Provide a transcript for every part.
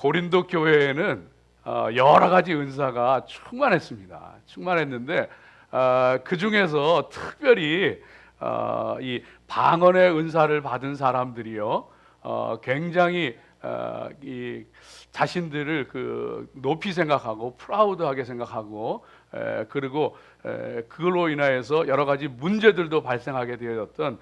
고린도 교회에는 여러 가지 은사가 충만했습니다. 충만했는데 그 중에서 특별히 이 방언의 은사를 받은 사람들이요, 굉장히 이 자신들을 높이 생각하고 프라우드하게 생각하고 그리고 그걸로 인하여서 여러 가지 문제들도 발생하게 되었던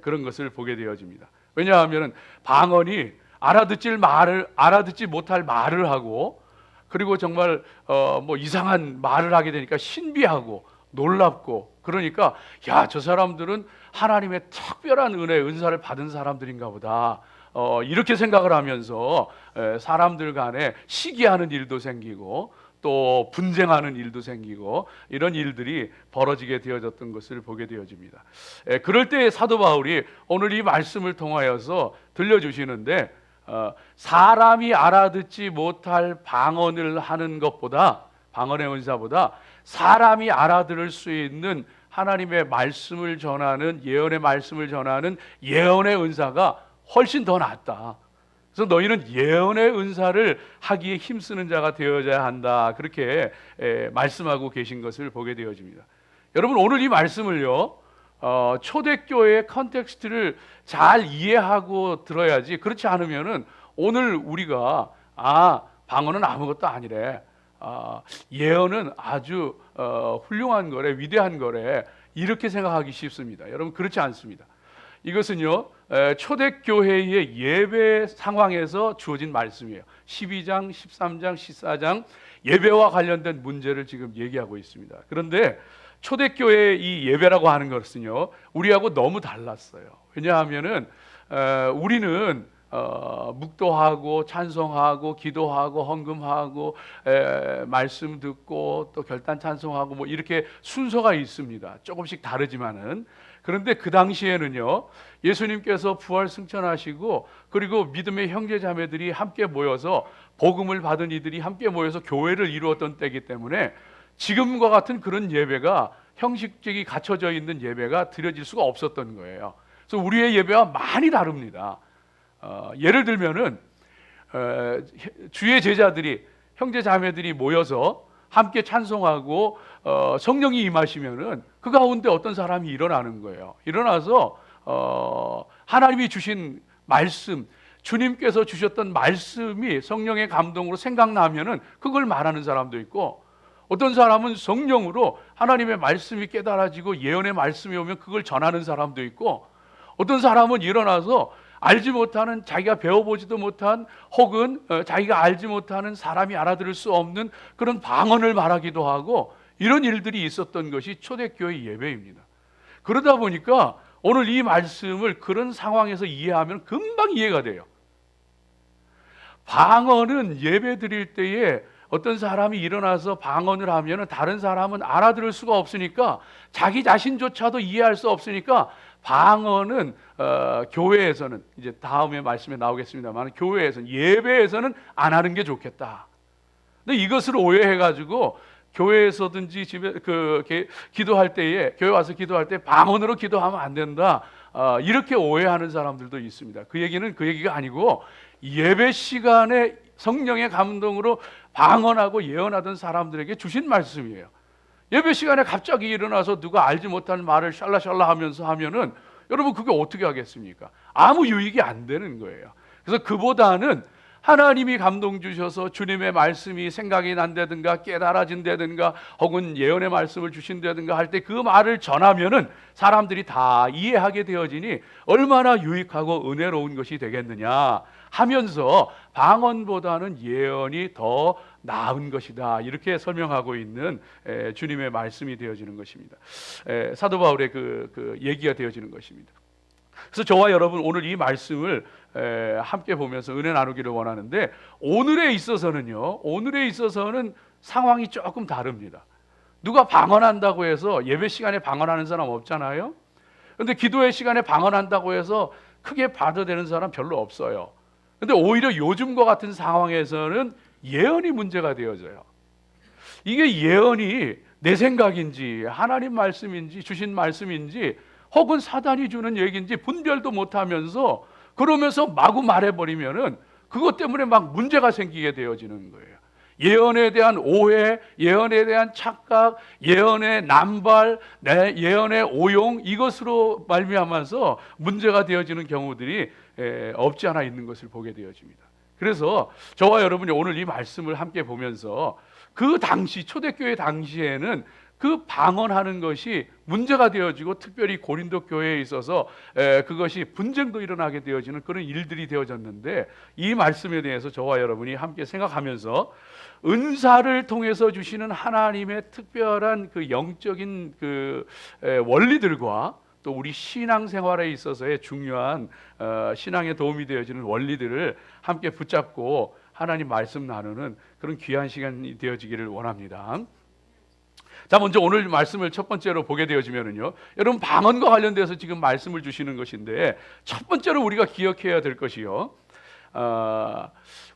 그런 것을 보게 되어집니다. 왜냐하면 방언이 알아듣지 못할 말을 하고, 그리고 정말 뭐 이상한 말을 하게 되니까 신비하고 놀랍고, 그러니까 야, 저 사람들은 하나님의 특별한 은사를 받은 사람들인가 보다, 이렇게 생각을 하면서 사람들 간에 시기하는 일도 생기고 또 분쟁하는 일도 생기고 이런 일들이 벌어지게 되어졌던 것을 보게 되어집니다. 그럴 때 사도 바울이 오늘 이 말씀을 통하여서 들려주시는데, 사람이 알아듣지 못할 방언을 하는 것보다, 방언의 은사보다 사람이 알아들을 수 있는 하나님의 말씀을 전하는, 예언의 말씀을 전하는 예언의 은사가 훨씬 더 낫다. 그래서 너희는 예언의 은사를 하기에 힘쓰는 자가 되어야 한다, 그렇게 말씀하고 계신 것을 보게 되어집니다. 여러분, 오늘 이 말씀을요, 초대교회의 컨텍스트를 잘 이해하고 들어야지, 그렇지 않으면은 오늘 우리가 방언은 아무것도 아니래, 예언은 아주 훌륭한 거래, 위대한 거래, 이렇게 생각하기 쉽습니다. 여러분, 그렇지 않습니다. 이것은요, 초대교회의 예배 상황에서 주어진 말씀이에요. 12장, 13장, 14장 예배와 관련된 문제를 지금 얘기하고 있습니다. 그런데 초대교회의 이 예배라고 하는 것은요, 우리하고 너무 달랐어요. 왜냐하면은 우리는 묵도하고 찬송하고 기도하고 헌금하고 말씀 듣고 또 결단 찬송하고 뭐 이렇게 순서가 있습니다. 조금씩 다르지만은. 그런데 그 당시에는요, 예수님께서 부활 승천하시고 그리고 믿음의 형제 자매들이 함께 모여서, 복음을 받은 이들이 함께 모여서 교회를 이루었던 때이기 때문에 지금과 같은 그런 예배가, 형식적이 갖춰져 있는 예배가 드려질 수가 없었던 거예요. 그래서 우리의 예배와 많이 다릅니다. 예를 들면은 주의 제자들이, 형제 자매들이 모여서 함께 찬송하고 성령이 임하시면은 그 가운데 어떤 사람이 일어나는 거예요. 일어나서 하나님이 주신 말씀, 주님께서 주셨던 말씀이 성령의 감동으로 생각나면은 그걸 말하는 사람도 있고, 어떤 사람은 성령으로 하나님의 말씀이 깨달아지고 예언의 말씀이 오면 그걸 전하는 사람도 있고, 어떤 사람은 일어나서 알지 못하는, 자기가 배워보지도 못한, 혹은 자기가 알지 못하는, 사람이 알아들을 수 없는 그런 방언을 말하기도 하고, 이런 일들이 있었던 것이 초대교회 예배입니다. 그러다 보니까 오늘 이 말씀을 그런 상황에서 이해하면 금방 이해가 돼요. 방언은 예배 드릴 때에 어떤 사람이 일어나서 방언을 하면 다른 사람은 알아들을 수가 없으니까, 자기 자신조차도 이해할 수 없으니까 방언은 교회에서는, 이제 다음에 말씀에 나오겠습니다만, 교회에서는, 예배에서는 안 하는 게 좋겠다. 근데 이것을 오해해가지고 교회에서든지 집에 기도할 때에, 교회 와서 기도할 때 방언으로 기도하면 안 된다, 이렇게 오해하는 사람들도 있습니다. 그 얘기는 그 얘기가 아니고, 예배 시간에 성령의 감동으로 방언하고 예언하던 사람들에게 주신 말씀이에요. 예배 시간에 갑자기 일어나서 누가 알지 못하는 말을 샬라샬라 하면서 하면은 여러분, 그게 어떻게 하겠습니까? 아무 유익이 안 되는 거예요. 그래서 그보다는 하나님이 감동 주셔서 주님의 말씀이 생각이 난다든가 깨달아진다든가 혹은 예언의 말씀을 주신다든가 할 때 그 말을 전하면은 사람들이 다 이해하게 되어지니 얼마나 유익하고 은혜로운 것이 되겠느냐 하면서, 방언보다는 예언이 더 나은 것이다, 이렇게 설명하고 있는 주님의 말씀이 되어지는 것입니다. 사도 바울의 그 얘기가 되어지는 것입니다. 그래서 저와 여러분, 오늘 이 말씀을 함께 보면서 은혜 나누기를 원하는데, 오늘에 있어서는 상황이 조금 다릅니다. 누가 방언한다고 해서 예배 시간에 방언하는 사람 없잖아요. 그런데 기도의 시간에 방언한다고 해서 크게 받아들이는 사람 별로 없어요. 그런데 오히려 요즘과 같은 상황에서는 예언이 문제가 되어져요. 이게 예언이 내 생각인지 하나님 말씀인지 주신 말씀인지 혹은 사단이 주는 얘기인지 분별도 못하면서, 그러면서 마구 말해버리면은 그것 때문에 막 문제가 생기게 되어지는 거예요. 예언에 대한 오해, 예언에 대한 착각, 예언의 남발, 예언의 오용, 이것으로 말미암아서 문제가 되어지는 경우들이 없지 않아 있는 것을 보게 되어집니다. 그래서 저와 여러분이 오늘 이 말씀을 함께 보면서 그 당시 초대교회 당시에는 그 방언하는 것이 문제가 되어지고 특별히 고린도 교회에 있어서 그것이 분쟁도 일어나게 되어지는 그런 일들이 되어졌는데, 이 말씀에 대해서 저와 여러분이 함께 생각하면서 은사를 통해서 주시는 하나님의 특별한 그 영적인 그 원리들과 또 우리 신앙생활에 있어서의 중요한 신앙에 도움이 되어지는 원리들을 함께 붙잡고 하나님 말씀 나누는 그런 귀한 시간이 되어지기를 원합니다. 자, 먼저 오늘 말씀을 첫 번째로 보게 되어지면은요, 여러분 방언과 관련돼서 지금 말씀을 주시는 것인데, 첫 번째로 우리가 기억해야 될 것이요,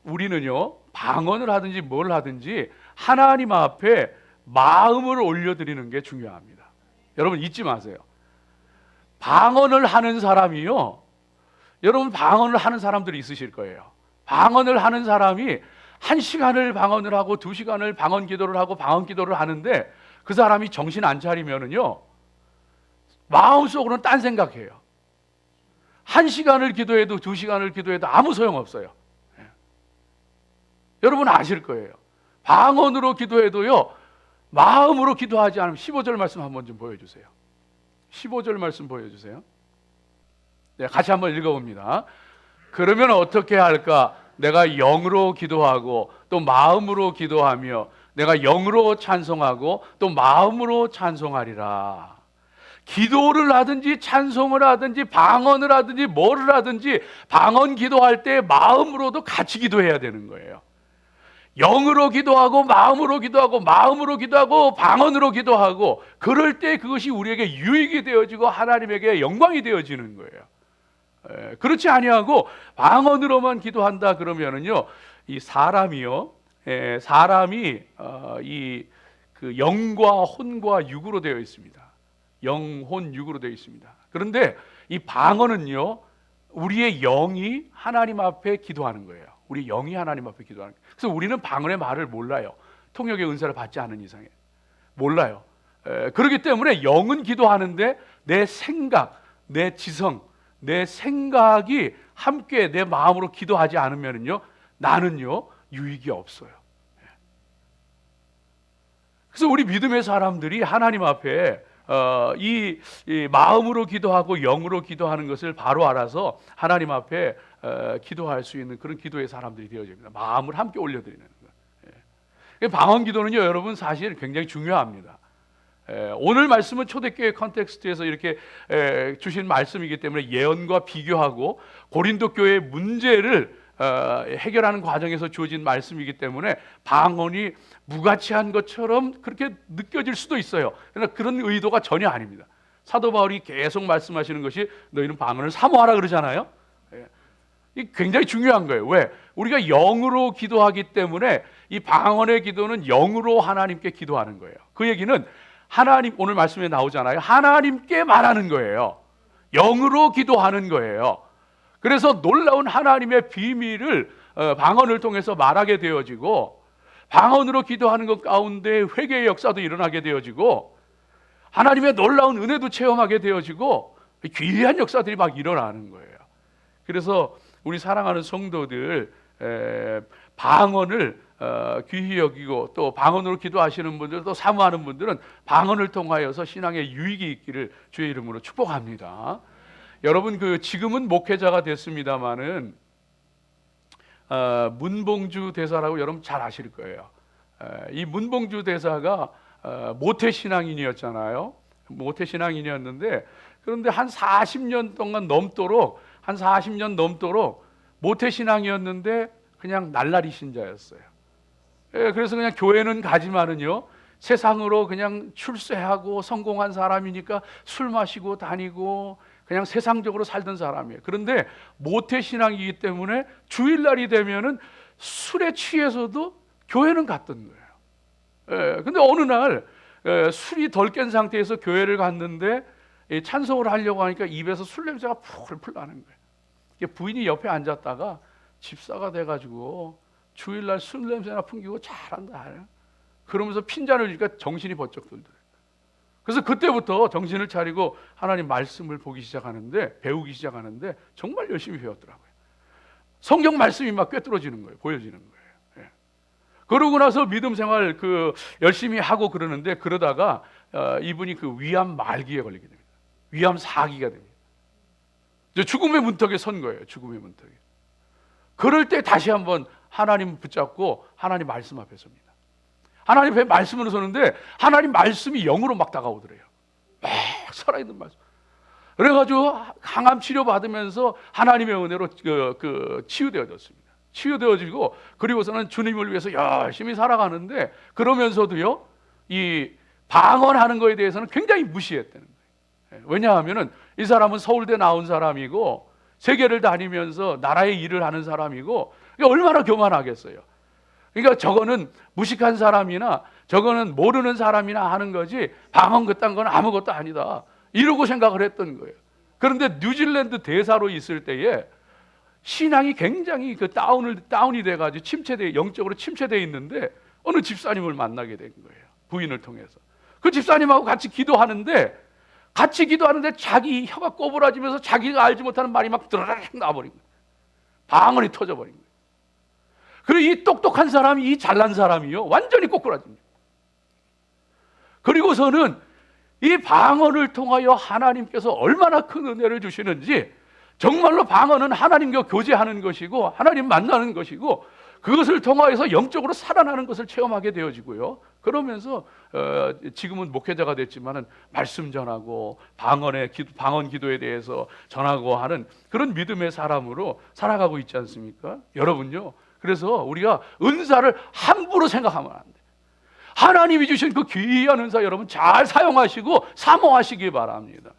우리는요 방언을 하든지 뭘 하든지 하나님 앞에 마음을 올려드리는 게 중요합니다. 여러분 잊지 마세요. 방언을 하는 사람이요, 여러분 방언을 하는 사람들이 있으실 거예요. 방언을 하는 사람이 1시간을 방언을 하고 2시간을 방언 기도를 하고 방언 기도를 하는데, 그 사람이 정신 안 차리면은요 마음속으로는 딴 생각해요. 1시간을 기도해도 2시간을 기도해도 아무 소용없어요. 여러분 아실 거예요. 방언으로 기도해도요 마음으로 기도하지 않으면 15절 말씀 한번 좀 보여주세요. 15절 말씀 보여주세요. 네, 같이 한번 읽어봅니다. 그러면 어떻게 할까? 내가 영으로 기도하고 또 마음으로 기도하며 내가 영으로 찬송하고 또 마음으로 찬송하리라. 기도를 하든지 찬송을 하든지 방언을 하든지 뭐를 하든지 방언 기도할 때 마음으로도 같이 기도해야 되는 거예요. 영으로 기도하고 마음으로 기도하고 마음으로 기도하고 방언으로 기도하고, 그럴 때 그것이 우리에게 유익이 되어지고 하나님에게 영광이 되어지는 거예요. 그렇지 아니하고 방언으로만 기도한다 그러면은요, 이 사람이요, 사람이 이 그 영과 혼과 육으로 되어 있습니다. 영, 혼, 육으로 되어 있습니다. 그런데 이 방언은요, 우리의 영이 하나님 앞에 기도하는 거예요. 우리 영이 하나님 앞에 기도하는 거예요. 그래서 우리는 방언의 말을 몰라요. 통역의 은사를 받지 않은 이상에 몰라요. 그렇기 때문에 영은 기도하는데 내 생각, 내 지성, 내 생각이 함께 내 마음으로 기도하지 않으면요, 나는요 유익이 없어요. 그래서 우리 믿음의 사람들이 하나님 앞에 이 마음으로 기도하고 영으로 기도하는 것을 바로 알아서 하나님 앞에 기도할 수 있는 그런 기도의 사람들이 되어집니다. 마음을 함께 올려드리는 것. 방언 기도는요, 여러분 사실 굉장히 중요합니다. 오늘 말씀은 초대교회 컨텍스트에서 이렇게 주신 말씀이기 때문에 예언과 비교하고 고린도 교회의 문제를 해결하는 과정에서 주어진 말씀이기 때문에 방언이 무가치한 것처럼 그렇게 느껴질 수도 있어요. 그러나 그런 의도가 전혀 아닙니다. 사도 바울이 계속 말씀하시는 것이 너희는 방언을 사모하라 그러잖아요. 이 굉장히 중요한 거예요. 왜? 우리가 영으로 기도하기 때문에 이 방언의 기도는 영으로 하나님께 기도하는 거예요. 그 얘기는 하나님, 오늘 말씀에 나오잖아요. 하나님께 말하는 거예요. 영으로 기도하는 거예요. 그래서 놀라운 하나님의 비밀을 방언을 통해서 말하게 되어지고, 방언으로 기도하는 것 가운데 회개의 역사도 일어나게 되어지고, 하나님의 놀라운 은혜도 체험하게 되어지고, 귀한 역사들이 막 일어나는 거예요. 그래서 우리 사랑하는 성도들, 방언을 귀히 여기고 또 방언으로 기도하시는 분들, 또 사모하는 분들은 방언을 통하여서 신앙에 유익이 있기를 주의 이름으로 축복합니다. 여러분 지금은 목회자가 됐습니다마는 문봉주 대사라고 여러분 잘 아실 거예요. 이 문봉주 대사가 모태신앙인이었잖아요. 모태신앙인이었는데, 그런데 한 40년 동안 넘도록 모태신앙이었는데 그냥 날라리 신자였어요. 그래서 그냥 교회는 가지만은요, 세상으로 그냥 출세하고 성공한 사람이니까 술 마시고 다니고 그냥 세상적으로 살던 사람이에요. 그런데 모태신앙이기 때문에 주일날이 되면은 술에 취해서도 교회는 갔던 거예요. 근데 어느 날 술이 덜 깬 상태에서 교회를 갔는데 찬송을 하려고 하니까 입에서 술 냄새가 풀풀 나는 거예요. 부인이 옆에 앉았다가 집사가 돼가지고 주일날 술 냄새나 풍기고 잘한다. 그러면서 핀잔을 주니까 정신이 번쩍 들더래요. 그래서 그때부터 정신을 차리고 하나님 말씀을 보기 시작하는데, 배우기 시작하는데 정말 열심히 배웠더라고요. 성경 말씀이 막 꿰뚫어지는 거예요. 보여지는 거예요. 예. 그러고 나서 믿음 생활 열심히 하고 그러는데, 그러다가 이분이 위암 말기에 걸리게 됩니다. 위암 4기가 됩니다. 이제 죽음의 문턱에 선 거예요. 죽음의 문턱에. 그럴 때 다시 한번 하나님 붙잡고 하나님 말씀 앞에 섭니다. 하나님 앞에 말씀으로 서는데 하나님 말씀이 영으로 막 다가오더래요. 막 살아있는 말씀. 그래가지고 항암 치료 받으면서 하나님의 은혜로 치유되어졌습니다. 치유되어지고, 그리고서는 주님을 위해서 열심히 살아가는데, 그러면서도요, 이 방언하는 거에 대해서는 굉장히 무시했다는 거예요. 왜냐하면은 이 사람은 서울대 나온 사람이고 세계를 다니면서 나라의 일을 하는 사람이고, 얼마나 교만하겠어요. 그러니까 저거는 무식한 사람이나 저거는 모르는 사람이나 하는 거지, 방언 그딴 건 아무것도 아니다, 이러고 생각을 했던 거예요. 그런데 뉴질랜드 대사로 있을 때에 신앙이 굉장히 다운이 돼가지고 영적으로 침체되어 있는데, 어느 집사님을 만나게 된 거예요. 부인을 통해서. 그 집사님하고 같이 기도하는데 자기 혀가 꼬부라지면서 자기가 알지 못하는 말이 막 드르륵 나와버린 거예요. 방언이 터져버린 거예요. 그리고 이 똑똑한 사람이, 이 잘난 사람이요, 완전히 꼬꾸라집니다. 그리고서는 이 방언을 통하여 하나님께서 얼마나 큰 은혜를 주시는지, 정말로 방언은 하나님과 교제하는 것이고 하나님 만나는 것이고, 그것을 통하여서 영적으로 살아나는 것을 체험하게 되어지고요. 그러면서 지금은 목회자가 됐지만은 말씀 전하고 방언 기도에 대해서 전하고 하는 그런 믿음의 사람으로 살아가고 있지 않습니까? 여러분요, 그래서 우리가 은사를 함부로 생각하면 안 돼. 하나님이 주신 그 귀한 은사 여러분 잘 사용하시고 사모하시기 바랍니다.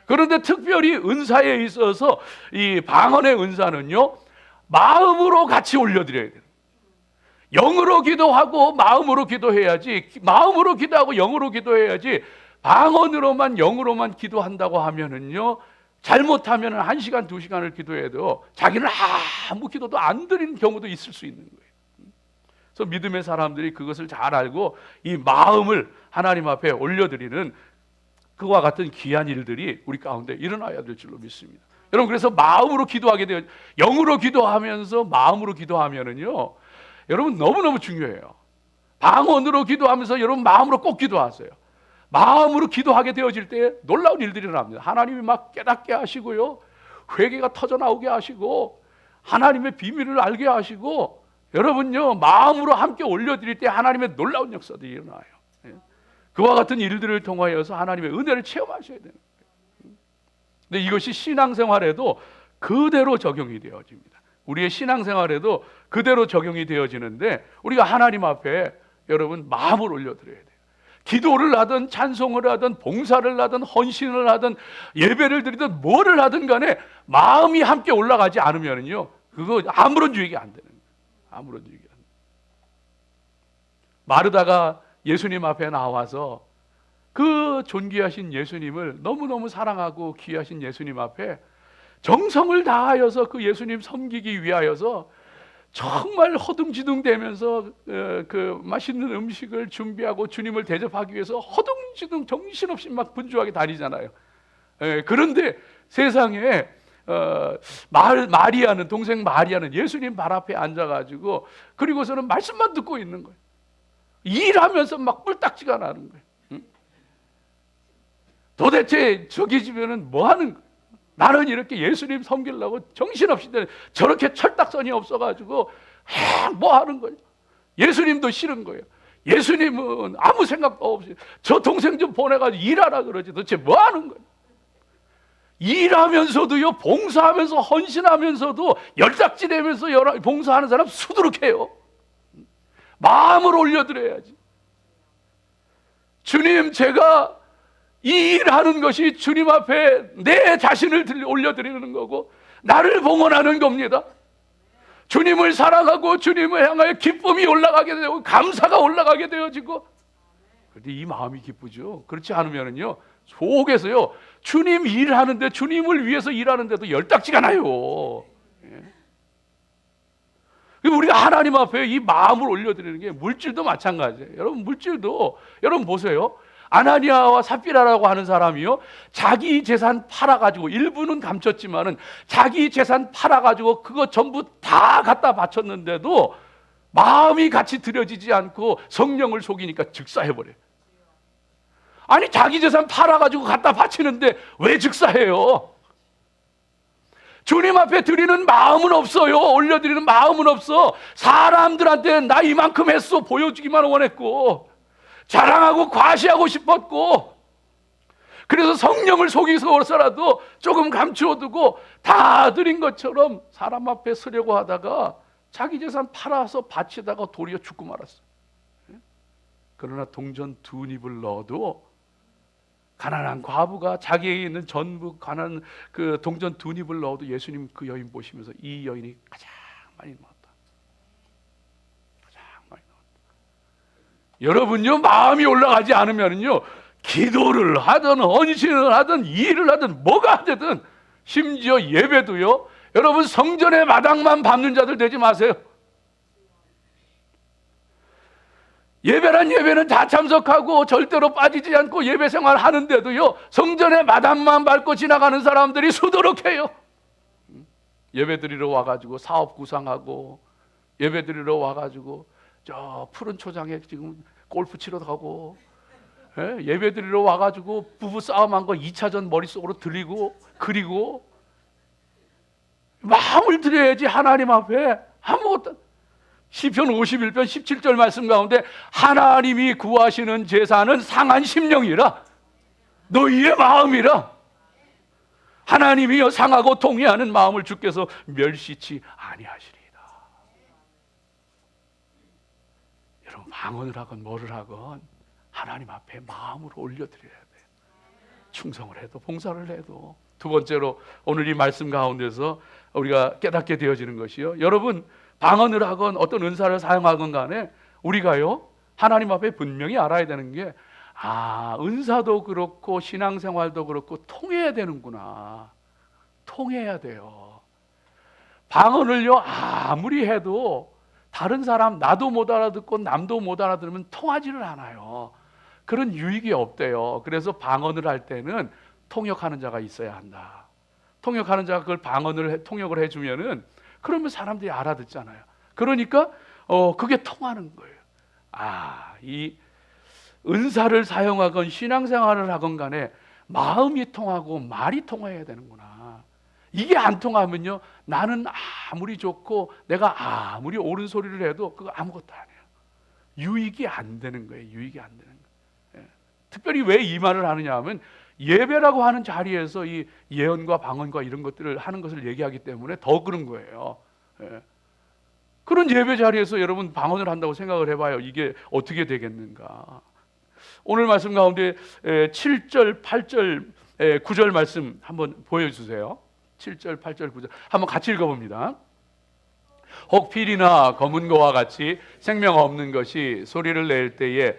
그런데 특별히 은사에 있어서 이 방언의 은사는요, 마음으로 같이 올려드려야 돼요. 영으로 기도하고 마음으로 기도해야지, 마음으로 기도하고 영으로 기도해야지, 방언으로만 영으로만 기도한다고 하면은요, 잘못하면 1시간 2시간을 기도해도 자기는 아무 기도도 안 드리는 경우도 있을 수 있는 거예요. 그래서 믿음의 사람들이 그것을 잘 알고 이 마음을 하나님 앞에 올려드리는 그와 같은 귀한 일들이 우리 가운데 일어나야 될 줄로 믿습니다. 여러분, 그래서 마음으로 기도하게 돼요. 영으로 기도하면서 마음으로 기도하면은요, 여러분 너무너무 중요해요. 방언으로 기도하면서 여러분 마음으로 꼭 기도하세요. 마음으로 기도하게 되어질 때 놀라운 일들이 일어납니다. 하나님이 막 깨닫게 하시고요, 회개가 터져 나오게 하시고, 하나님의 비밀을 알게 하시고, 여러분요, 마음으로 함께 올려드릴 때 하나님의 놀라운 역사들이 일어나요. 그와 같은 일들을 통하여서 하나님의 은혜를 체험하셔야 되는 거예요. 근데 이것이 신앙생활에도 그대로 적용이 되어집니다. 우리의 신앙생활에도 그대로 적용이 되어지는데, 우리가 하나님 앞에 여러분 마음을 올려드려야 돼요. 기도를 하든 찬송을 하든 봉사를 하든 헌신을 하든 예배를 드리든 뭐를 하든 간에 마음이 함께 올라가지 않으면요, 그거 아무런 유익이 안 되는 거예요. 아무런 유익이 안 돼요. 마르다가 예수님 앞에 나와서 그 존귀하신 예수님을 너무너무 사랑하고 귀하신 예수님 앞에 정성을 다하여서 그 예수님 섬기기 위하여서 정말 허둥지둥대면서 그 맛있는 음식을 준비하고 주님을 대접하기 위해서 허둥지둥 정신없이 막 분주하게 다니잖아요. 그런데 세상에 마리아는, 동생 마리아는 예수님 발 앞에 앉아가지고, 그리고서는 말씀만 듣고 있는 거예요. 일하면서 막 뿔딱지가 나는 거예요. 도대체 저기 집에는 뭐 하는 거예요? 나는 이렇게 예수님 섬기려고 정신없이 저렇게 철딱선이 없어가지고 뭐 하는 거예요? 예수님도 싫은 거예요. 예수님은 아무 생각도 없이 저 동생 좀 보내가지고 일하라 그러지, 도대체 뭐 하는 거예요? 일하면서도요, 봉사하면서 헌신하면서도 열닥지내면서 봉사하는 사람 수두룩해요. 마음을 올려드려야지. 주님, 제가 이 일하는 것이 주님 앞에 내 자신을 올려드리는 거고 나를 봉헌하는 겁니다. 주님을 사랑하고 주님을 향하여 기쁨이 올라가게 되고 감사가 올라가게 되어지고, 그런데 이 마음이 기쁘죠. 그렇지 않으면요, 속에서요, 주님 일하는데, 주님을 위해서 일하는데도 열딱지가 나요. 우리가 하나님 앞에 이 마음을 올려드리는 게 물질도 마찬가지예요. 여러분 물질도 여러분 보세요. 아나니아와 삽비라라고 하는 사람이요, 자기 재산 팔아가지고, 일부는 감췄지만은 자기 재산 팔아가지고 그거 전부 다 갖다 바쳤는데도 마음이 같이 들여지지 않고 성령을 속이니까 즉사해버려요. 아니 자기 재산 팔아가지고 갖다 바치는데 왜 즉사해요? 주님 앞에 드리는 마음은 없어요. 올려드리는 마음은 없어. 사람들한테 나 이만큼 했어 보여주기만 원했고, 자랑하고 과시하고 싶었고, 그래서 성령을 속이서라도 조금 감추어두고 다 드린 것처럼 사람 앞에 서려고 하다가 자기 재산 팔아서 바치다가 도리어 죽고 말았어요. 그러나 동전 2닙을 넣어도 가난한 과부가 자기에게 있는 전부 가난 그 동전 2닙을 넣어도 예수님 그 여인 보시면서 이 여인이 가장 많이 넣었다. 가장 많이 넣었다. 여러분요, 마음이 올라가지 않으면요, 기도를 하든 헌신을 하든 일을 하든 뭐가 되든, 심지어 예배도요, 여러분 성전의 마당만 밟는 자들 되지 마세요. 예배는 다 참석하고 절대로 빠지지 않고 예배 생활 하는데도요, 성전의 마당만 밟고 지나가는 사람들이 수두룩해요. 예배 드리러 와가지고 사업 구상하고, 예배 드리러 와가지고 저 푸른 초장에 지금 골프 치러 가고, 예배 드리러 와가지고 부부 싸움한 거 2차전 머릿속으로 들리고 그리고 마음을 드려야지 하나님 앞에 아무것도. 시편 51편 17절 말씀 가운데 하나님이 구하시는 제사는 상한 심령이라 너희의 마음이라. 하나님이여 상하고 통회하는 마음을 주께서 멸시치 아니하시리이다. 여러분 방언을 하건 뭐를 하건 하나님 앞에 마음으로 올려드려야 돼요. 충성을 해도 봉사를 해도. 두 번째로 오늘 이 말씀 가운데서 우리가 깨닫게 되어지는 것이요, 여러분 방언을 하건 어떤 은사를 사용하건 간에 우리가요 하나님 앞에 분명히 알아야 되는 게, 은사도 그렇고 신앙생활도 그렇고 통해야 되는구나. 통해야 돼요. 방언을요 아무리 해도 다른 사람 나도 못 알아듣고 남도 못 알아들으면 통하지를 않아요. 그런 유익이 없대요. 그래서 방언을 할 때는 통역하는 자가 있어야 한다. 통역하는 자가 그걸 통역을 해주면은 그러면 사람들이 알아듣잖아요. 그러니까 그게 통하는 거예요. 이 은사를 사용하건 신앙생활을 하건 간에 마음이 통하고 말이 통해야 되는구나. 이게 안 통하면요, 나는 아무리 좋고 내가 아무리 옳은 소리를 해도 그거 아무것도 아니에요. 유익이 안 되는 거예요. 유익이 안 되는 거예요. 특별히 왜 이 말을 하느냐 하면, 예배라고 하는 자리에서 이 예언과 방언과 이런 것들을 하는 것을 얘기하기 때문에 더 그런 거예요. 그런 예배 자리에서 여러분 방언을 한다고 생각을 해봐요. 이게 어떻게 되겠는가. 오늘 말씀 가운데 7절, 8절, 9절 말씀 한번 보여주세요. 7절, 8절, 9절 한번 같이 읽어봅니다. 혹 필이나 검은 거와 같이 생명 없는 것이 소리를 낼 때에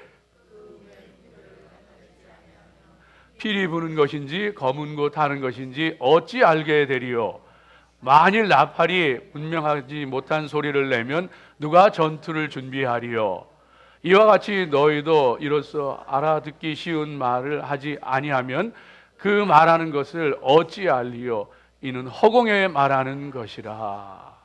필이 부는 것인지 검은 거 타는 것인지 어찌 알게 되리요? 만일 나팔이 분명하지 못한 소리를 내면 누가 전투를 준비하리요? 이와 같이 너희도 이로써 알아듣기 쉬운 말을 하지 아니하면 그 말하는 것을 어찌 알리요? 이는 허공에 말하는 것이라.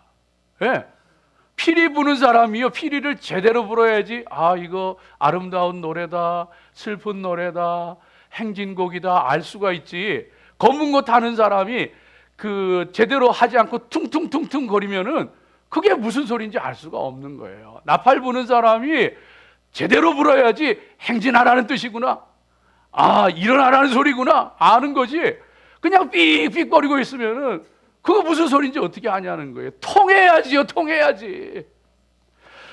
피리 부는 사람이요, 피리를 제대로 불어야지. 이거 아름다운 노래다, 슬픈 노래다, 행진곡이다 알 수가 있지. 검은 거 타는 사람이 그 제대로 하지 않고 퉁퉁퉁퉁 거리면은 그게 무슨 소리인지 알 수가 없는 거예요. 나팔 부는 사람이 제대로 불어야지 행진하라는 뜻이구나, 일어나라는 소리구나 아는 거지. 그냥 삑삑거리고 있으면은 그거 무슨 소리인지 어떻게 아냐는 거예요. 통해야지요, 통해야지.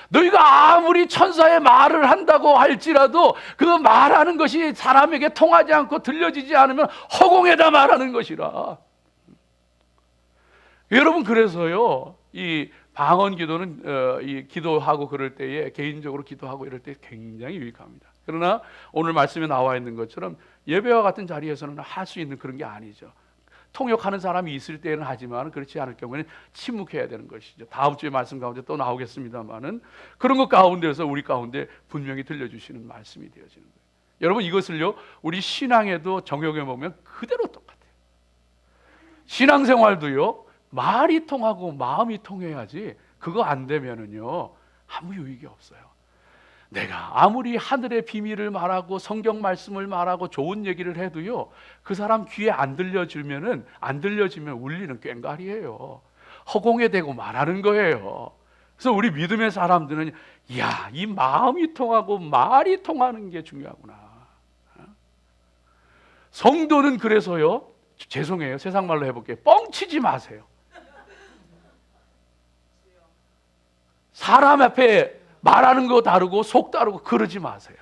너희가 아무리 천사의 말을 한다고 할지라도 그 말하는 것이 사람에게 통하지 않고 들려지지 않으면 허공에다 말하는 것이라. 여러분 그래서요, 이 방언 기도는 이 기도하고 그럴 때에 개인적으로 기도하고 이럴 때 굉장히 유익합니다. 그러나 오늘 말씀에 나와 있는 것처럼 예배와 같은 자리에서는 할 수 있는 그런 게 아니죠. 통역하는 사람이 있을 때는 하지만 그렇지 않을 경우에는 침묵해야 되는 것이죠. 다음 주에 말씀 가운데 또 나오겠습니다만은 그런 것 가운데서 우리 가운데 분명히 들려주시는 말씀이 되어지는 거예요. 여러분 이것을요 우리 신앙에도 적용해 보면 그대로 똑같아요. 신앙생활도요 말이 통하고 마음이 통해야지 그거 안 되면은요 아무 유익이 없어요. 내가 아무리 하늘의 비밀을 말하고 성경 말씀을 말하고 좋은 얘기를 해도요 그 사람 귀에 안 들려지면 울리는 꽹과리예요. 허공에 대고 말하는 거예요. 그래서 우리 믿음의 사람들은 야, 이 마음이 통하고 말이 통하는 게 중요하구나. 성도는 그래서요 죄송해요 세상 말로 해볼게요 뻥치지 마세요. 사람 앞에 말하는 거 다르고 속 다르고 그러지 마세요.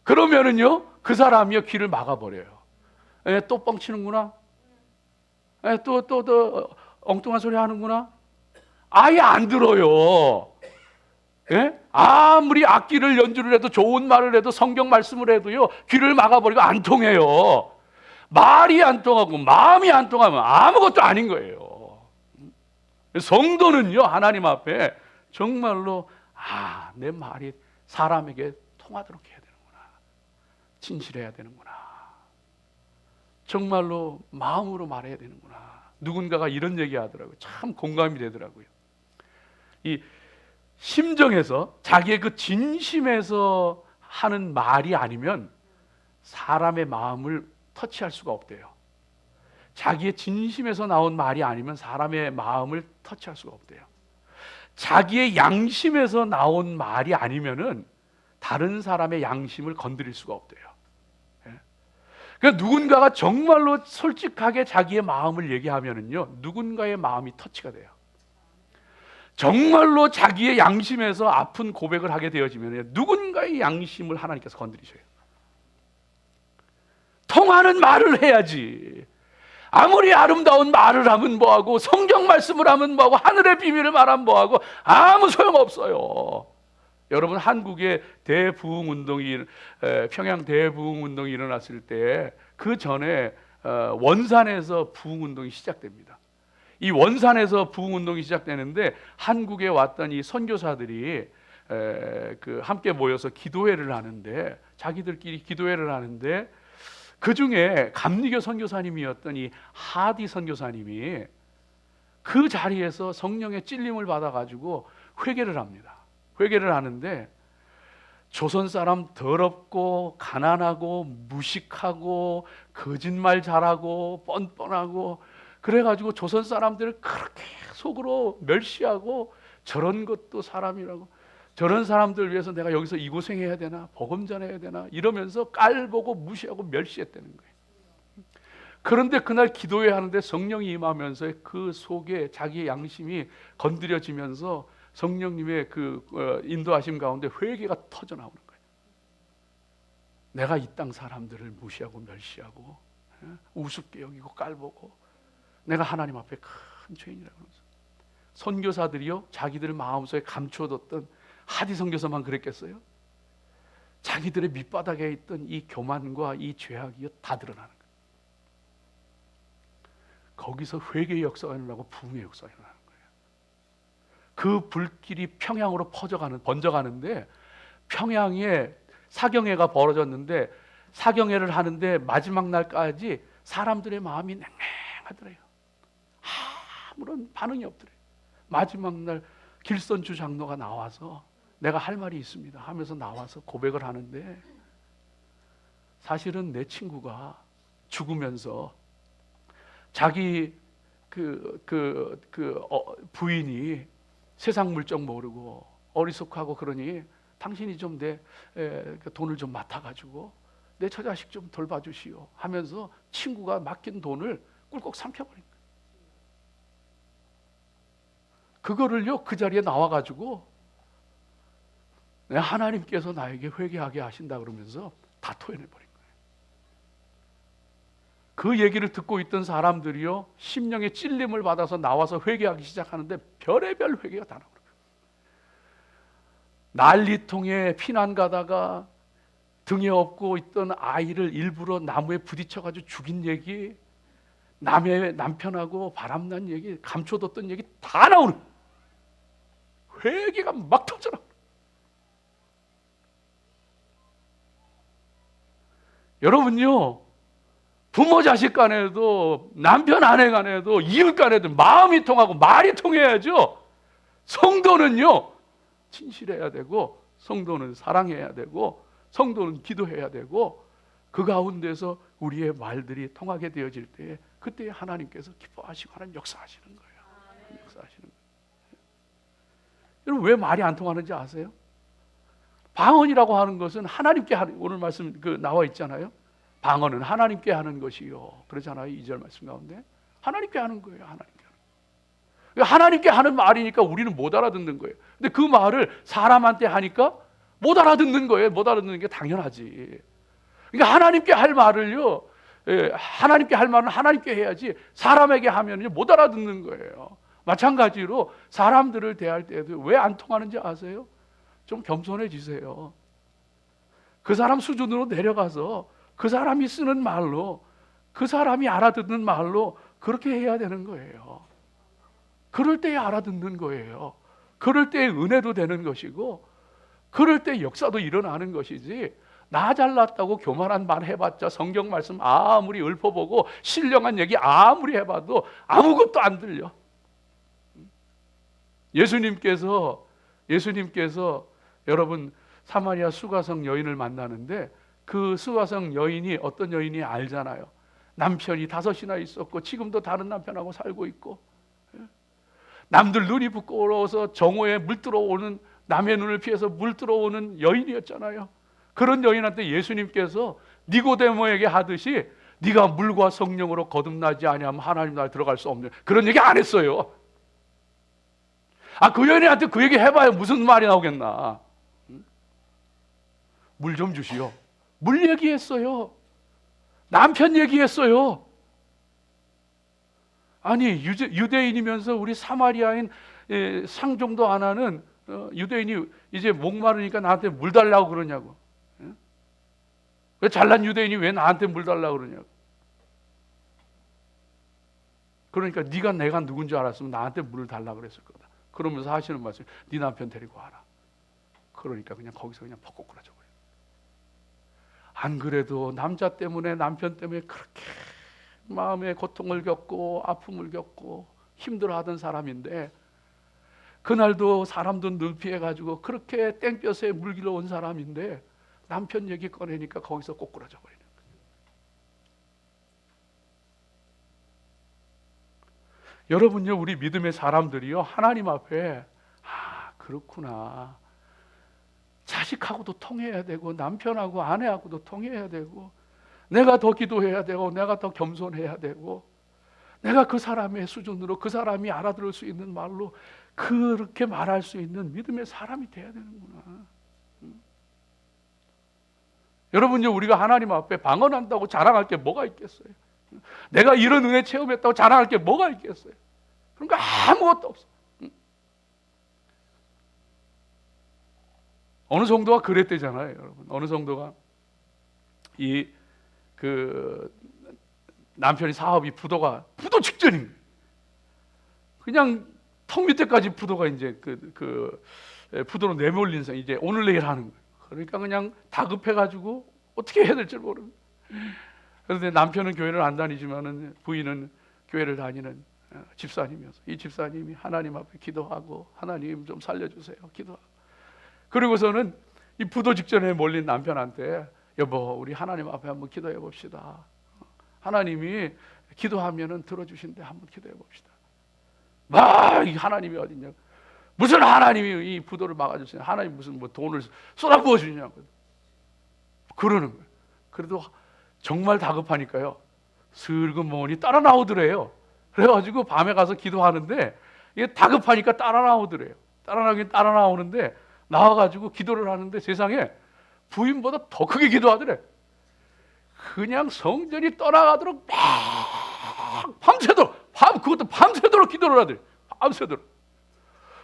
그러면은요 그 사람이요 귀를 막아버려요. 또 뻥치는구나. 또 엉뚱한 소리 하는구나. 아예 안 들어요. 아무리 악기를 연주를 해도 좋은 말을 해도 성경 말씀을 해도요 귀를 막아버리고 안 통해요. 말이 안 통하고 마음이 안 통하면 아무것도 아닌 거예요. 성도는요 하나님 앞에 정말로 내 말이 사람에게 통하도록 해야 되는구나. 진실해야 되는구나. 정말로 마음으로 말해야 되는구나. 누군가가 이런 얘기 하더라고요. 참 공감이 되더라고요. 이 심정에서 자기의 그 진심에서 하는 말이 아니면 사람의 마음을 터치할 수가 없대요. 자기의 진심에서 나온 말이 아니면 사람의 마음을 터치할 수가 없대요. 자기의 양심에서 나온 말이 아니면은 다른 사람의 양심을 건드릴 수가 없대요. 그러니까 누군가가 정말로 솔직하게 자기의 마음을 얘기하면은요, 누군가의 마음이 터치가 돼요. 정말로 자기의 양심에서 아픈 고백을 하게 되어지면 누군가의 양심을 하나님께서 건드리셔요. 통하는 말을 해야지. 아무리 아름다운 말을 하면 뭐하고 성경 말씀을 하면 뭐하고 하늘의 비밀을 말하면 뭐하고 아무 소용없어요. 여러분 한국의 대부흥운동이 평양 대부흥운동이 일어났을 때 그 전에 원산에서 부흥운동이 시작됩니다. 이 원산에서 부흥운동이 시작되는데 한국에 왔던 이 선교사들이 함께 모여서 기도회를 하는데 자기들끼리 기도회를 하는데 그 중에 감리교 선교사님이었던 이 하디 선교사님이 그 자리에서 성령의 찔림을 받아가지고 회개를 합니다. 회개를 하는데 조선 사람 더럽고 가난하고 무식하고 거짓말 잘하고 뻔뻔하고 그래가지고 조선 사람들을 그렇게 속으로 멸시하고 저런 것도 사람이라고 저런 사람들 위해서 내가 여기서 이 고생해야 되나 복음 전해야 되나 이러면서 깔보고 무시하고 멸시했다는 거예요. 그런데 그날 기도회 하는데 성령이 임하면서 그 속에 자기의 양심이 건드려지면서 성령님의 그 인도하심 가운데 회개가 터져 나오는 거예요. 내가 이 땅 사람들을 무시하고 멸시하고 우습게 여기고 깔보고 내가 하나님 앞에 큰 죄인이라고 하면서 선교사들이요 자기들 마음속에 감춰뒀던 하디 선교사만 그랬겠어요? 자기들의 밑바닥에 있던 이 교만과 이 죄악이 다 드러나는 거예요. 거기서 회개의 역사가 일어나고 부흥의 역사가 일어나는 거예요. 그 불길이 평양으로 번져가는데 평양에 사경회가 벌어졌는데 사경회를 하는데 마지막 날까지 사람들의 마음이 냉랭하더래요. 아무런 반응이 없더래요. 마지막 날 길선주 장로가 나와서 내가 할 말이 있습니다 하면서 나와서 고백을 하는데 사실은 내 친구가 죽으면서 자기 부인이 세상 물정 모르고 어리석하고 그러니 당신이 좀 내 돈을 좀 맡아가지고 내 처자식 좀 돌봐주시오 하면서 친구가 맡긴 돈을 꿀꺽 삼켜버린 거예요. 그거를요 그 자리에 나와가지고 하나님께서 나에게 회개하게 하신다 그러면서 다 토해내버린 거예요. 그 얘기를 듣고 있던 사람들이요 심령의 찔림을 받아서 나와서 회개하기 시작하는데 별의별 회개가 다 나오는 거예요. 난리통에 피난 가다가 등에 업고 있던 아이를 일부러 나무에 부딪혀가지고 죽인 얘기, 남의 남편하고 바람난 얘기, 감춰뒀던 얘기 다 나오는 거예요. 회개가 막 터져나. 여러분요, 부모 자식 간에도 남편 아내 간에도 이웃 간에도 마음이 통하고 말이 통해야죠. 성도는요 진실해야 되고, 성도는 사랑해야 되고, 성도는 기도해야 되고, 그 가운데서 우리의 말들이 통하게 되어질 때에 그때 하나님께서 기뻐하시고 하나님 역사하시는 거예요. 역사하시는 거예요. 여러분 왜 말이 안 통하는지 아세요? 방언이라고 하는 것은 하나님께 하는, 오늘 말씀 나와 있잖아요. 방언은 하나님께 하는 것이요, 그러잖아요. 2절 말씀 가운데 하나님께 하는 거예요. 하나님께 하는 말이니까 우리는 못 알아듣는 거예요. 근데 그 말을 사람한테 하니까 못 알아듣는 거예요. 못 알아듣는 게 당연하지. 그러니까 하나님께 할 말을요, 하나님께 할 말은 하나님께 해야지 사람에게 하면요 못 알아듣는 거예요. 마찬가지로 사람들을 대할 때도 왜 안 통하는지 아세요? 좀 겸손해지세요. 그 사람 수준으로 내려가서 그 사람이 쓰는 말로, 그 사람이 알아듣는 말로 그렇게 해야 되는 거예요. 그럴 때에 알아듣는 거예요. 그럴 때에 은혜도 되는 것이고, 그럴 때 역사도 일어나는 것이지, 나 잘났다고 교만한 말 해봤자, 성경 말씀 아무리 읊어보고 신령한 얘기 아무리 해봐도 아무것도 안 들려. 예수님께서 여러분 사마리아 수가성 여인을 만나는데, 그 수가성 여인이 어떤 여인이 알잖아요. 남편이 5이나 있었고 지금도 다른 남편하고 살고 있고, 남들 눈이 부끄러워서 정오에 물 들어오는, 남의 눈을 피해서 물 들어오는 여인이었잖아요. 그런 여인한테 예수님께서 니고데모에게 하듯이 네가 물과 성령으로 거듭나지 아니하면 하나님 나라에 들어갈 수 없는, 그런 얘기 안 했어요. 그 여인한테 그 얘기 해봐야 무슨 말이 나오겠나. 물 좀 주시오. 물 얘기했어요. 남편 얘기했어요. 아니 유대인이면서 우리 사마리아인 상종도 안 하는 유대인이 이제 목마르니까 나한테 물 달라고 그러냐고. 왜 잘난 유대인이 왜 나한테 물 달라고 그러냐고. 그러니까 네가 내가 누군 줄 알았으면 나한테 물을 달라고 그랬을 거다. 그러면서 하시는 말씀, 네 남편 데리고 와라. 그러니까 그냥 거기서 그냥 퍽 꼬꾸라져 버려요. 안 그래도 남자 때문에, 남편 때문에 그렇게 마음의 고통을 겪고 아픔을 겪고 힘들어하던 사람인데, 그날도 사람도 늘 피해가지고 그렇게 땡볕에 물길러 온 사람인데 남편 얘기 꺼내니까 거기서 꼬꾸라져 버리는 거예요. 여러분요, 우리 믿음의 사람들이요, 하나님 앞에 그렇구나, 자식하고도 통해야 되고 남편하고 아내하고도 통해야 되고, 내가 더 기도해야 되고 내가 더 겸손해야 되고, 내가 그 사람의 수준으로, 그 사람이 알아들을 수 있는 말로 그렇게 말할 수 있는 믿음의 사람이 돼야 되는구나. 여러분요, 우리가 하나님 앞에 방언한다고 자랑할 게 뭐가 있겠어요? 내가 이런 은혜 체험했다고 자랑할 게 뭐가 있겠어요? 그런 거 아무것도 없어. 어느 정도가 그랬대잖아요, 여러분. 어느 정도가 남편이 사업이 부도 직전인, 그냥 턱 밑에까지 부도가 이제 부도로 내몰린 상, 이제 오늘 내일 하는 거예요. 그러니까 그냥 다급해가지고 어떻게 해야 될지 모르는. 그런데 남편은 교회를 안 다니지만은 부인은 교회를 다니는 집사님이어서, 이 집사님이 하나님 앞에 기도하고, 하나님 좀 살려주세요 기도하고, 그리고서는 이 부도 직전에 몰린 남편한테, 여보 우리 하나님 앞에 한번 기도해 봅시다. 하나님이 기도하면은 들어주신대, 한번 기도해 봅시다. 이 하나님이 어딨냐고. 무슨 하나님이 이 부도를 막아주세요. 하나님 무슨 돈을 쏟아부어 주냐고 그러는 거예요. 그래도 정말 다급하니까요, 슬그머니 따라 나오더래요. 그래가지고 밤에 가서 기도하는데, 이게 다급하니까 따라 나오더래요. 따라 나오는데, 나와가지고 기도를 하는데 세상에 부인보다 더 크게 기도하더래. 그냥 성전이 떠나가도록 막 밤새도록, 그것도 밤새도록 기도를 하더래. 밤새도록.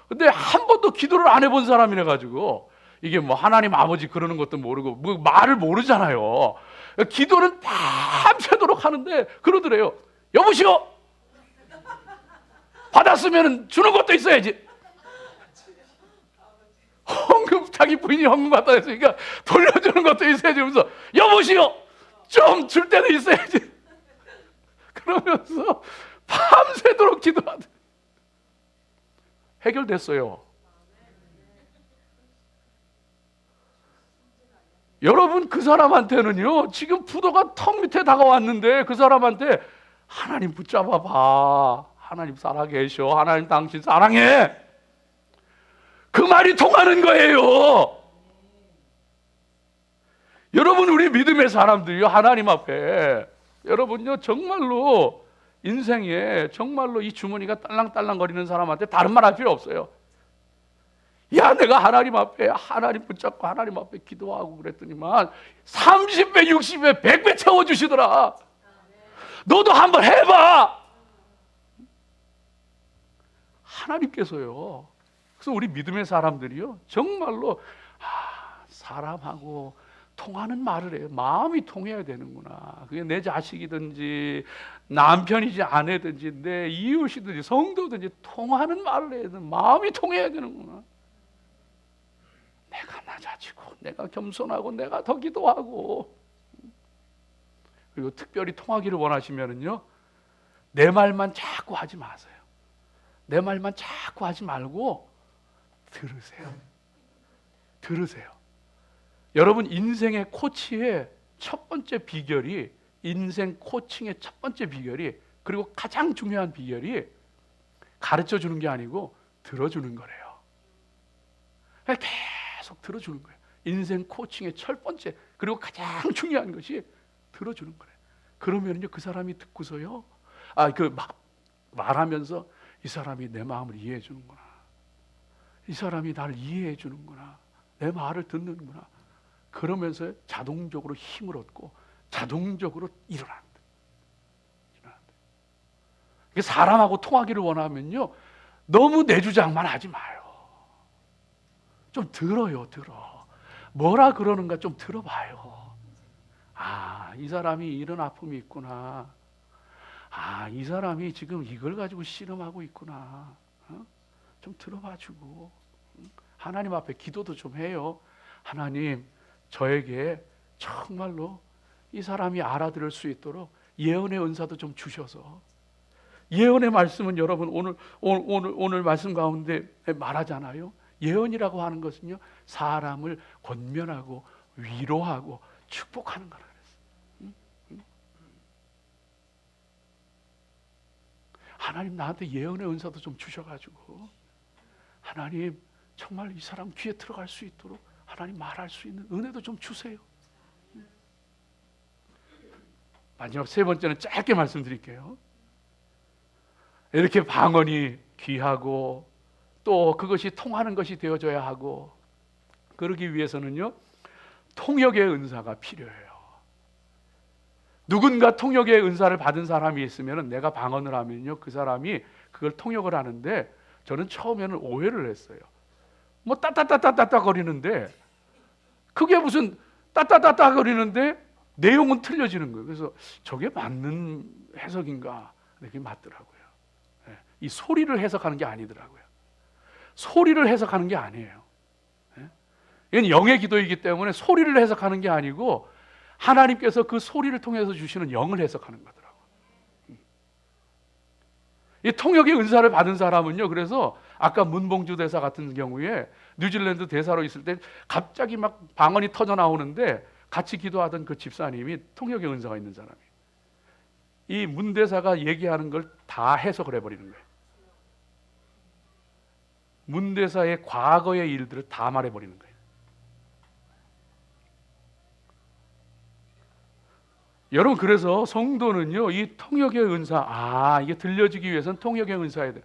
근데 한 번도 기도를 안 해본 사람이라 가지고 이게 뭐 하나님 아버지 그러는 것도 모르고 뭐 말을 모르잖아요. 기도는 밤새도록 하는데 그러더래요. 여보시오, 받았으면 주는 것도 있어야지. 헌금, 자기 부인이 헌금 갖다 냈으니까 돌려주는 것도 있어야지. 그러면서 여보시오, 좀 줄 때도 있어야지. 그러면서 밤새도록 기도하대. 해결됐어요. 여러분, 그 사람한테는요, 지금 부도가 턱 밑에 다가왔는데 그 사람한테 하나님 붙잡아 봐. 하나님 살아계셔. 하나님 당신 사랑해. 그 말이 통하는 거예요. 여러분, 우리 믿음의 사람들이요, 하나님 앞에 여러분요, 정말로 인생에 정말로 이 주머니가 딸랑딸랑 거리는 사람한테 다른 말 할 필요 없어요. 야, 내가 하나님 앞에 하나님 붙잡고 하나님 앞에 기도하고 그랬더니만 30배, 60배, 100배 채워주시더라. 너도 한번 해봐. 하나님께서요. 그래서 우리 믿음의 사람들이요, 정말로 사람하고 통하는 말을 해요. 마음이 통해야 되는구나. 그게 내 자식이든지 남편이지 아내든지 내 이웃이든지 성도든지 통하는 말을 해야 되는, 마음이 통해야 되는구나. 내가 낮아지고 내가 겸손하고 내가 더 기도하고. 그리고 특별히 통하기를 원하시면은요, 내 말만 자꾸 하지 마세요. 내 말만 자꾸 하지 말고 들으세요. 들으세요. 여러분, 인생의 코치의 첫 번째 비결이, 인생 코칭의 첫 번째 비결이, 그리고 가장 중요한 비결이 가르쳐 주는 게 아니고 들어주는 거래요. 계속 들어주는 거예요. 인생 코칭의 첫 번째 그리고 가장 중요한 것이 들어주는 거래요. 그러면요, 그 사람이 듣고서요, 말하면서 이 사람이 내 마음을 이해해 주는구나. 이 사람이 나를 이해해 주는구나. 내 말을 듣는구나. 그러면서 자동적으로 힘을 얻고 자동적으로 일어난다. 사람하고 통하기를 원하면요, 너무 내 주장만 하지 마요. 좀 들어요. 뭐라 그러는가 좀 들어봐요. 이 사람이 이런 아픔이 있구나. 이 사람이 지금 이걸 가지고 씨름하고 있구나. 좀 들어봐주고, 하나님 앞에 기도도 좀 해요. 하나님, 저에게 정말로 이 사람이 알아들을 수 있도록 예언의 은사도 좀 주셔서. 예언의 말씀은 여러분 오늘 말씀 가운데 말하잖아요. 예언이라고 하는 것은요, 사람을 권면하고 위로하고 축복하는 거라 그랬어요. 하나님, 나한테 예언의 은사도 좀 주셔가지고 하나님, 정말 이 사람 귀에 들어갈 수 있도록 하나님 말할 수 있는 은혜도 좀 주세요. 마지막 세 번째는 짧게 말씀드릴게요. 이렇게 방언이 귀하고 또 그것이 통하는 것이 되어져야 하고, 그러기 위해서는요, 통역의 은사가 필요해요. 누군가 통역의 은사를 받은 사람이 있으면 내가 방언을 하면요, 그 사람이 그걸 통역을 하는데, 저는 처음에는 오해를 했어요. 뭐 따따따따따 거리는데, 그게 무슨 따따따따 거리는데 내용은 틀려지는 거예요. 그래서 저게 맞는 해석인가? 그게 맞더라고요. 이 소리를 해석하는 게 아니더라고요. 소리를 해석하는 게 아니에요. 이건 영의 기도이기 때문에 소리를 해석하는 게 아니고 하나님께서 그 소리를 통해서 주시는 영을 해석하는 거더라고요. 이 통역의 은사를 받은 사람은요, 그래서 아까 문봉주 대사 같은 경우에 뉴질랜드 대사로 있을 때 갑자기 막 방언이 터져 나오는데 같이 기도하던 그 집사님이 통역의 은사가 있는 사람이에요. 이 문 대사가 얘기하는 걸 다 해석을 해버리는 거예요. 문 대사의 과거의 일들을 다 말해버리는 거예요. 여러분, 그래서 성도는요, 이 통역의 은사, 이게 들려지기 위해서는 통역의 은사야 돼.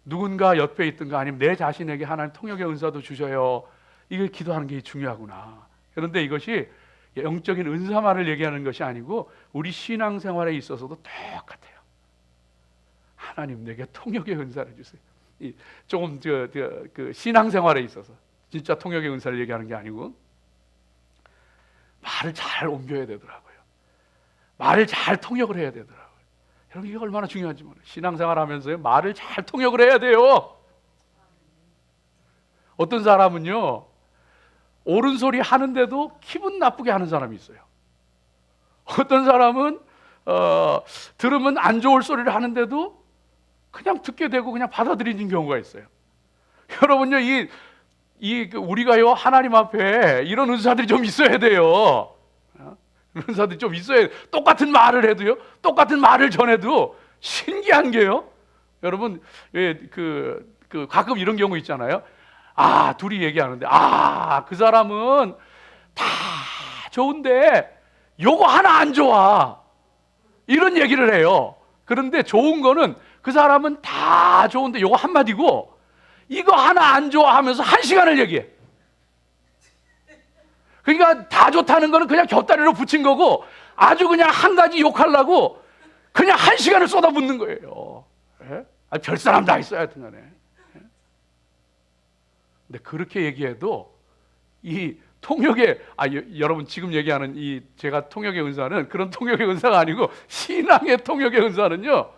누군가 옆에 있든가 아니면 내 자신에게 하나님 통역의 은사도 주셔요. 이걸 기도하는 게 중요하구나. 그런데 이것이 영적인 은사만을 얘기하는 것이 아니고 우리 신앙생활에 있어서도 똑같아요. 하나님, 내게 통역의 은사를 주세요. 조금 그 신앙생활에 있어서 진짜 통역의 은사를 얘기하는 게 아니고 말을 잘 옮겨야 되더라고요. 말을 잘 통역을 해야 되더라고요. 여러분, 이게 얼마나 중요한지 몰라요. 신앙생활 하면서요, 말을 잘 통역을 해야 돼요. 어떤 사람은요, 옳은 소리 하는데도 기분 나쁘게 하는 사람이 있어요. 어떤 사람은 들으면 안 좋을 소리를 하는데도 그냥 듣게 되고 그냥 받아들이는 경우가 있어요. 여러분요, 우리가요, 하나님 앞에 이런 은사들이 좀 있어야 돼요. 은사들이 좀 있어야 돼요. 똑같은 말을 해도요, 똑같은 말을 전해도 신기한 게요, 여러분, 가끔 이런 경우 있잖아요. 둘이 얘기하는데, 그 사람은 다 좋은데 요거 하나 안 좋아, 이런 얘기를 해요. 그런데 좋은 거는 그 사람은 다 좋은데 요거 한마디고 이거 하나 안 좋아 하면서 1시간을 얘기해. 그러니까 다 좋다는 거는 그냥 곁다리로 붙인 거고, 아주 그냥 한 가지 욕하려고 그냥 1시간을 쏟아붓는 거예요. 예? 별 사람 다 있어요, 하여튼 간에. 근데 그렇게 얘기해도 이 통역의, 여러분 지금 얘기하는 제가 통역의 은사는 그런 통역의 은사가 아니고, 신앙의 통역의 은사는요,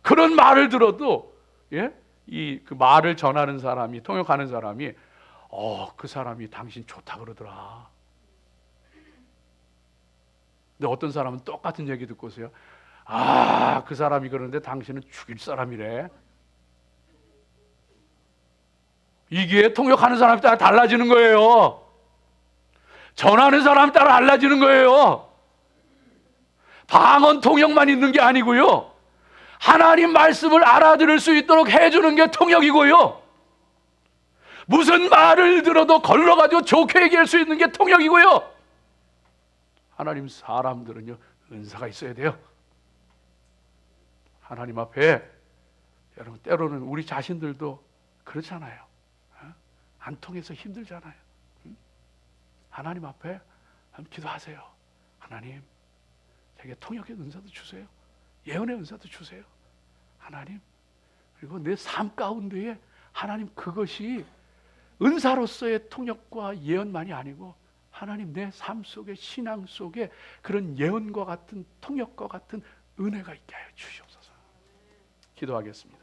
그런 말을 들어도, 그 말을 전하는 사람이, 통역하는 사람이, 그 사람이 당신 좋다 그러더라. 근데 어떤 사람은 똑같은 얘기 듣고서요, 그 사람이 그러는데 당신은 죽일 사람이래. 이게 통역하는 사람에 따라 달라지는 거예요. 전하는 사람에 따라 달라지는 거예요. 방언 통역만 있는 게 아니고요, 하나님 말씀을 알아들을 수 있도록 해주는 게 통역이고요, 무슨 말을 들어도 걸러가지고 좋게 얘기할 수 있는 게 통역이고요, 하나님 사람들은요, 은사가 있어야 돼요. 하나님 앞에, 여러분, 때로는 우리 자신들도 그렇잖아요. 안 통해서 힘들잖아요. 하나님 앞에 한번 기도하세요. 하나님, 제게 통역의 은사도 주세요. 예언의 은사도 주세요. 하나님, 그리고 내 삶 가운데에 하나님, 그것이 은사로서의 통역과 예언만이 아니고, 하나님, 내 삶 속에, 신앙 속에 그런 예언과 같은, 통역과 같은 은혜가 있게 하여 주시옵소서. 기도하겠습니다.